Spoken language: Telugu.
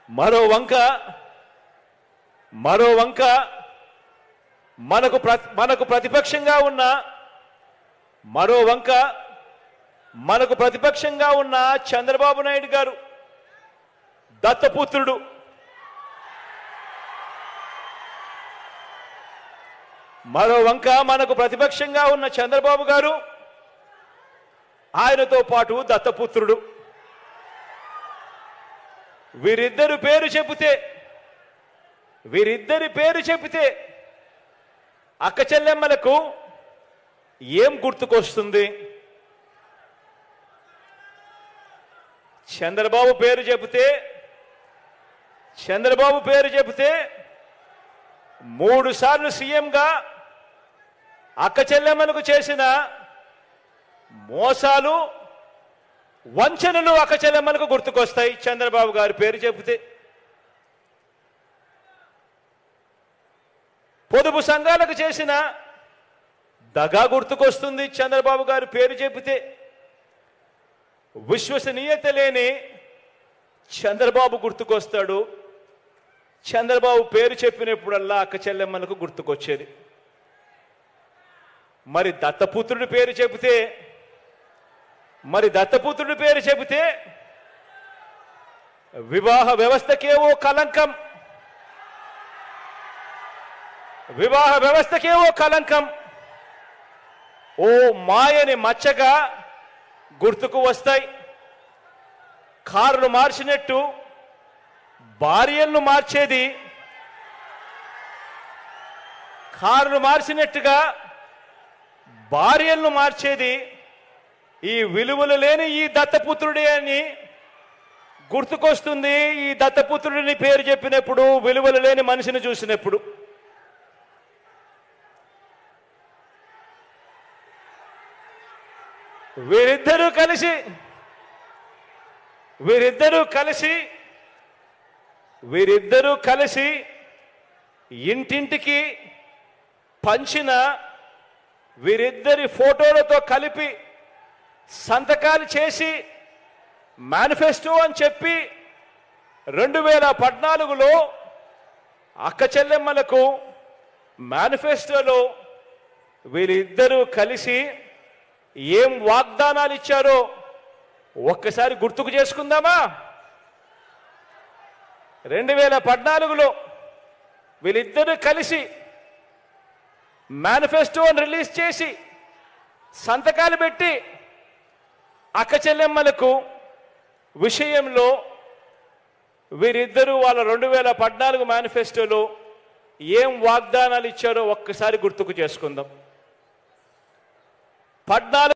మరో వంక మనకు ప్రతిపక్షంగా ఉన్న చంద్రబాబు నాయుడు గారు దత్తపుత్రుడు. మరో వంక మనకు ప్రతిపక్షంగా ఉన్న చంద్రబాబు గారు ఆయనతో పాటు దత్తపుత్రుడు. వీరిద్దరి పేరు చెబితే అక్క చెల్లెమ్మలకు ఏం గుర్తుకొస్తుంది? చంద్రబాబు పేరు చెబితే 3 సార్లు సీఎంగా అక్క చెల్లెమ్మలకు చేసిన మోసాలు వంచనలు అక్క చెల్లెమ్మలకు గుర్తుకొస్తాయి చంద్రబాబు గారి పేరు చెబితే. పొదుపు సంఘాలకు చేసిన దగా గుర్తుకొస్తుంది చంద్రబాబు గారి పేరు చెబితే. విశ్వసనీయత లేని చంద్రబాబు గుర్తుకొస్తాడు. చంద్రబాబు పేరు చెప్పినప్పుడల్లా అక్క చెల్లెమ్మలకు గుర్తుకొచ్చేది. మరి దత్తపుత్రుడి పేరు చెబితే వివాహ వ్యవస్థకేవో కలంకం, ఓ మాయని మచ్చగా గుర్తుకు వస్తాయి. కార్లు మార్చినట్టు భార్యలను మార్చేది ఈ విలువలు లేని ఈ దత్తపుత్రుడే అని గుర్తుకొస్తుంది. ఈ దత్తపుత్రుడిని పేరు చెప్పినప్పుడు, విలువలు లేని మనిషిని చూసినప్పుడు. వీరిద్దరూ కలిసి ఇంటింటికి పంచిన వీరిద్దరి ఫోటోలతో కలిపి సంతకాలు చేసి మేనిఫెస్టో అని చెప్పి 2014లో అక్క చెల్లెమ్మలకు మేనిఫెస్టోలో వీరిద్దరూ కలిసి ఏం వాగ్దానాలు ఇచ్చారో ఒక్కసారి గుర్తుకు చేసుకుందామా? 2014లో వీళ్ళిద్దరూ కలిసి మేనిఫెస్టోని రిలీజ్ చేసి సంతకాలు పెట్టి అక్క చెల్లెమ్మలకు విషయంలో వీరిద్దరూ వాళ్ళ 2014 మేనిఫెస్టోలో ఏం వాగ్దానాలు ఇచ్చారో ఒక్కసారి గుర్తుకు చేసుకుందాం. 14